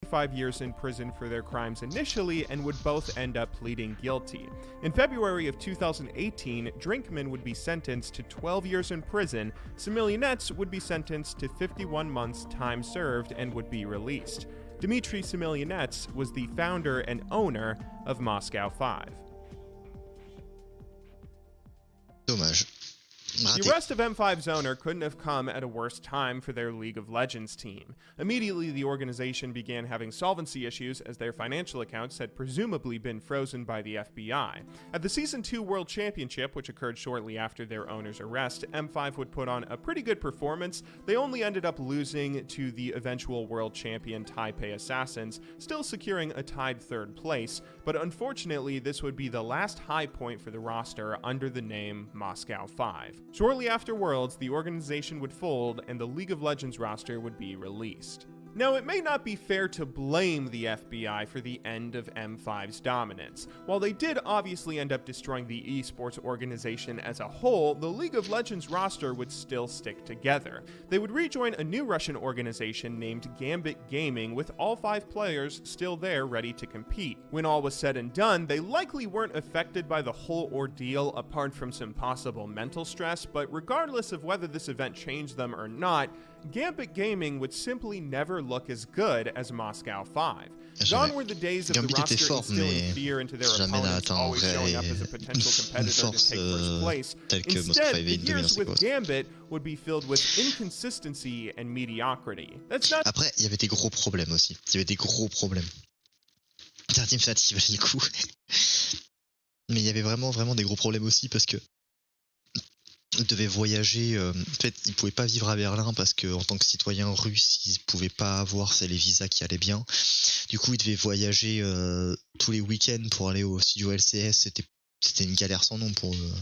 5 years in prison for their crimes initially and would both end up pleading guilty. In February of 2018, Drinkman would be sentenced to 12 years in prison, Semilionets would be sentenced to 51 months time served and would be released. Dmitry Semilionets was the founder and owner of Moscow 5. Dommage. The arrest of M5's owner couldn't have come at a worse time for their League of Legends team. Immediately, the organization began having solvency issues as their financial accounts had presumably been frozen by the FBI. At the Season 2 World Championship, which occurred shortly after their owner's arrest, M5 would put on a pretty good performance. They only ended up losing to the eventual world champion Taipei Assassins, still securing a tied 3rd place, but unfortunately, this would be the last high point for the roster under the name Moscow 5. Shortly after Worlds, the organization would fold and the League of Legends roster would be released. Now, it may not be fair to blame the FBI for the end of M5's dominance. While they did obviously end up destroying the esports organization as a whole, the League of Legends roster would still stick together. They would rejoin a new Russian organization named Gambit Gaming, with all 5 players still there ready to compete. When all was said and done, they likely weren't affected by the whole ordeal apart from some possible mental stress, but regardless of whether this event changed them or not, Gambit Gaming would simply never look as good as Moscow 5. Gone were the days of the roster instilling fear into their opponents, always showing up as a potential competitor to take first place. Instead, the years with Gambit would be filled with inconsistency and mediocrity. That's not. Après, il y avait des gros problèmes aussi. Il y avait des gros problèmes. Team Fat qui valait le coup. Mais il y avait vraiment des gros problèmes aussi parce que ils devaient voyager. En fait, ils pouvaient pas vivre à Berlin parce que, en tant que citoyen russe, ils pouvaient pas avoir les visas qui allaient bien. Du coup, ils devaient voyager tous les week-ends pour aller au studio LCS. C'était une galère sans nom pour eux.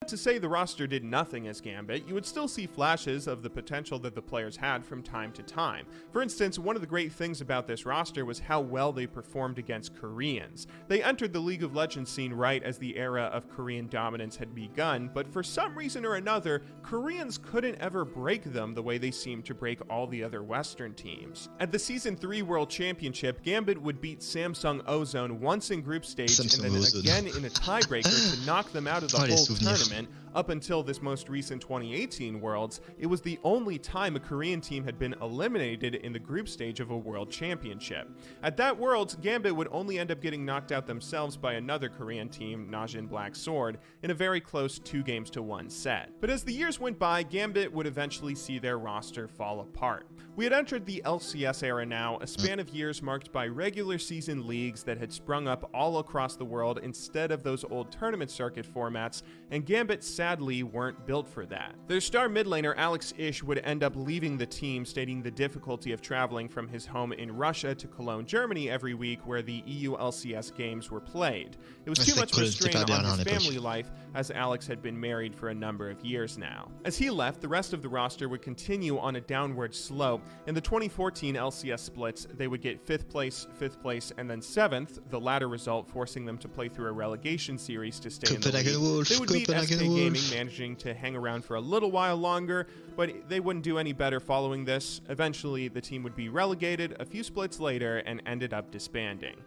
To say the roster did nothing as Gambit, you would still see flashes of the potential that the players had from time to time. For instance, one of the great things about this roster was how well they performed against Koreans. They entered the League of Legends scene right as the era of Korean dominance had begun, but for some reason or another, Koreans couldn't ever break them the way they seemed to break all the other Western teams. At the Season 3 World Championship, Gambit would beat Samsung Ozone once in group stage and then again in a tiebreaker to knock them out of the whole tournament. Up until this most recent 2018 Worlds, it was the only time a Korean team had been eliminated in the group stage of a World Championship. At that Worlds, Gambit would only end up getting knocked out themselves by another Korean team, Najin Black Sword, in a very close 2-1 set. But as the years went by, Gambit would eventually see their roster fall apart. We had entered the LCS era now, a span of years marked by regular season leagues that had sprung up all across the world instead of those old tournament circuit formats, and Gambit sadly weren't built for that. Their star mid laner Alex Ish would end up leaving the team, stating the difficulty of traveling from his home in Russia to Cologne, Germany every week where the EU LCS games were played. It was too much of a strain on his family life, as Alex had been married for a number of years now. As he left, the rest of the roster would continue on a downward slope. In the 2014 LCS splits, they would get 5th place, and then 7th, the latter result forcing them to play through a relegation series to stay in the league. They would beat SK Gaming, managing to hang around for a little while longer, but they wouldn't do any better following this. Eventually, the team would be relegated a few splits later and ended up disbanding.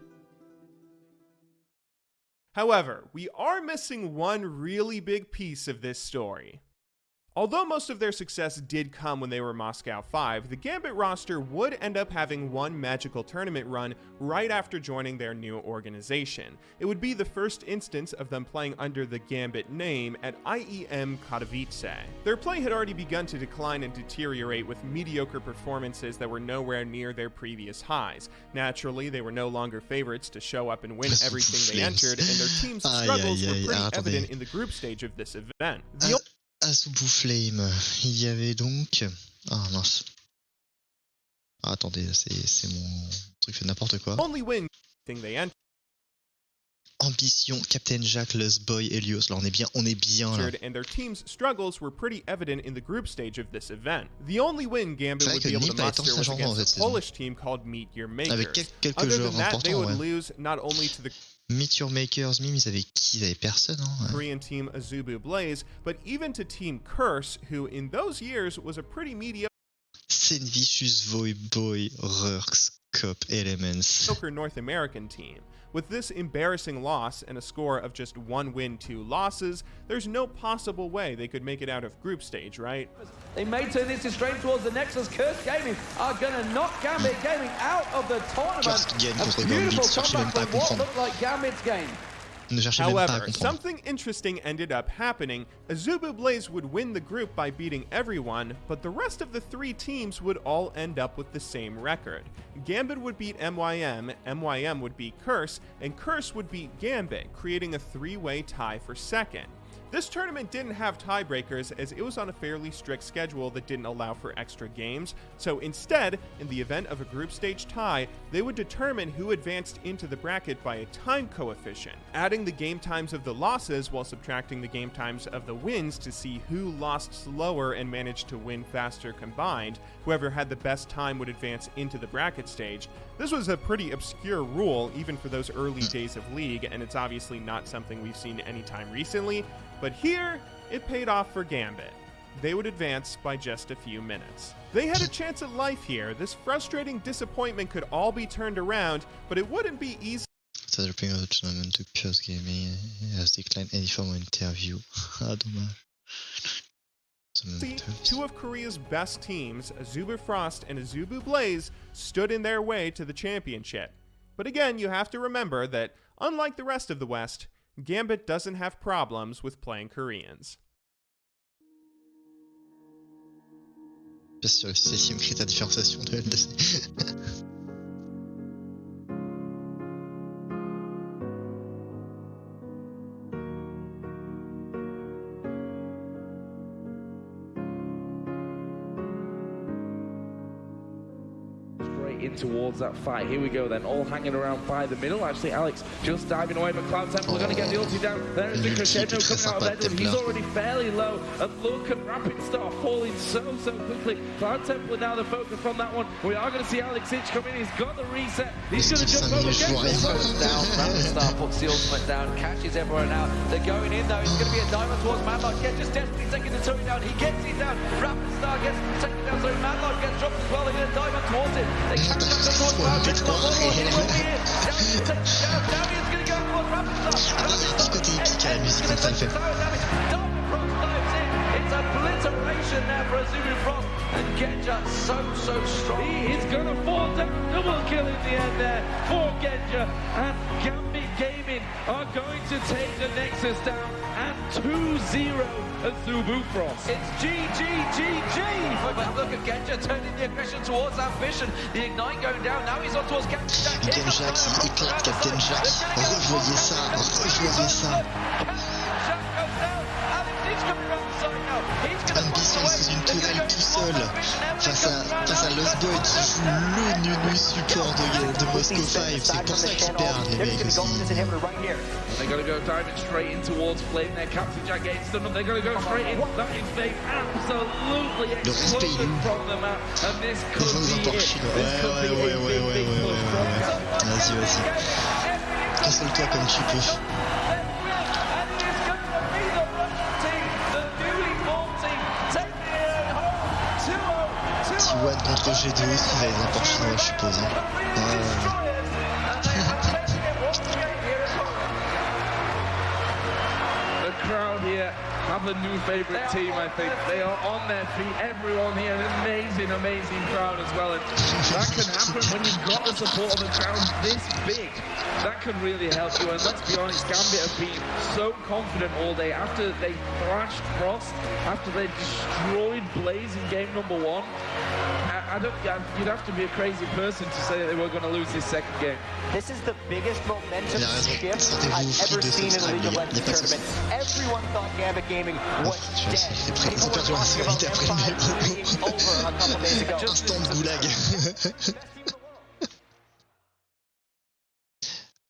However, we are missing one really big piece of this story. Although most of their success did come when they were Moscow 5, the Gambit roster would end up having one magical tournament run right after joining their new organization. It would be the first instance of them playing under the Gambit name at IEM Katowice. Their play had already begun to decline and deteriorate with mediocre performances that were nowhere near their previous highs. Naturally, they were no longer favorites to show up and win everything they entered, and their team's struggles were pretty evident in the group stage of this event. Azubu Flame, il y avait donc... Ah mince. Ah, attendez, c'est mon truc fait n'importe quoi. Only win thing they entered. Ambition, Captain Jack, Lost Boy, Helios. Là, on est bien là. And their team's struggles were pretty evident in the group stage of this event. The only win Gambit would be able to muster was against a Polish team called Meet Your Makers. Avec quelques Other joueurs than that, importants, they would lose not only to the Meet Your Makers, ils avaient qui? Ils avaient personne, hein? Korean team Azubu Blaze, but even to Team Curse, who in those years was a pretty mediocre Senvicious Voyboy Rurks Cup Elements. North American team. With this embarrassing loss and a score of just 1 win, 2 losses, there's no possible way they could make it out of group stage, right? They may turn this straight towards the Nexus. Curse Gaming are going to knock Gambit Gaming out of the tournament. A beautiful comeback from what looked like Gambit's game. However, something interesting ended up happening. Azubu Blaze would win the group by beating everyone, but the rest of the 3 teams would all end up with the same record. Gambit would beat MYM, MYM would beat Curse, and Curse would beat Gambit, creating a 3-way tie for second. This tournament didn't have tiebreakers as it was on a fairly strict schedule that didn't allow for extra games, so instead, in the event of a group stage tie, they would determine who advanced into the bracket by a time coefficient, adding the game times of the losses while subtracting the game times of the wins to see who lost slower and managed to win faster combined. Whoever had the best time would advance into the bracket stage. This was a pretty obscure rule even for those early days of League, and it's obviously not something we've seen anytime recently. But here, it paid off for Gambit. They would advance by just a few minutes. They had a chance at life here. This frustrating disappointment could all be turned around, but it wouldn't be easy. After dropping out of the tournament to Curse Gaming, has declined any form of interview. Ah, dommage. Two of Korea's best teams, Azubu Frost and Azubu Blaze, stood in their way to the championship. But again, you have to remember that, unlike the rest of the West, Gambit doesn't have problems with playing Koreans. Bien sûr, le 6e critère de différenciation de LDC. In towards that fight. Here we go then, all hanging around by the middle. Actually, Alex just diving away, but Cloud Temple are going to get the ulti down. There is the crescendo coming out of Edward. He's already fairly low. And look at Rapid Star falling so quickly. Cloud Temple now the focus from that one. We are going to see Alex Hitch come in. He's got the reset. He's going to jump over down. Rapid Star puts the ultimate down, catches everyone out. They're going in though. It's going to be a diamond towards Madlock. Get just desperately taking the Tony down. He gets it down. Rapid Star gets taken down. So Madlock gets dropped as well. They're going to dive towards it. They catch up towards Madlock. Now he's going to go towards Rapid Star. It's obliteration now for Azubu Frost, and Genja so strong. He is going to fall down. Double kill in the end there for Genja, and Gambit Gaming are going to take the Nexus down and 2-0 Azubu Frost. It's GG. But look at Genja turning the aggression towards Ambition. The Ignite going down. Now he's on towards Captain Jack. Genja qui éclate Captain Jack. Revoyez ça. Ambition sous une tourelle tout seul face à Lost Boy qui joue le nunu support de Moscow 5. C'est pour ça qu'ils perdent les mecs aussi. They're going to go diving straight in towards Flame there. Captain Jack getting stunned up. They're going to go straight in. That is Flame absolutely exploded from the map. And this could be it. This could be a big push from Gambit. Vas-y. Console-toi comme tu peux. T1 contre G2 aussi va être un port chinois, je suppose. The crowd here have a new favourite team, I think. They are on their feet, everyone here, an amazing, amazing crowd as well. And that can happen when you've got the support of a crowd this big. That can really help you. And let's be honest, Gambit have been so confident all day. After they thrashed Frost, after they destroyed Blaze in game number 1, you'd have to be a crazy person to say that they were going to lose this second game. This is the biggest momentum shift I've ever seen in a League of Legends tournament. Everyone thought Gambit Gaming was dead. People were talking about M5 being over a couple days ago. Instant goulag.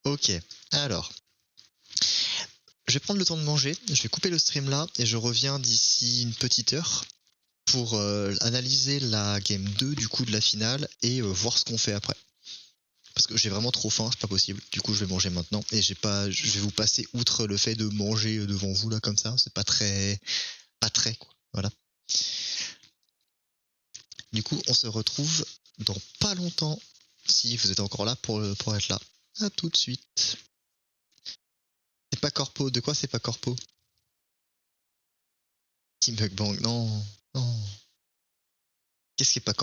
Ok, alors. Je vais prendre le temps de manger, je vais couper le stream là et je reviens d'ici une petite heure pour analyser la game 2 du coup de la finale et voir ce qu'on fait après. Parce que j'ai vraiment trop faim, c'est pas possible. Du coup je vais manger maintenant et je vais vous passer outre le fait de manger devant vous là comme ça, c'est pas très quoi, voilà. Du coup on se retrouve dans pas longtemps si vous êtes encore là pour être là. À tout de suite. C'est pas corpo, de quoi c'est pas corpo? Team Mukbang, non. Qu'est-ce qui est pas corpo?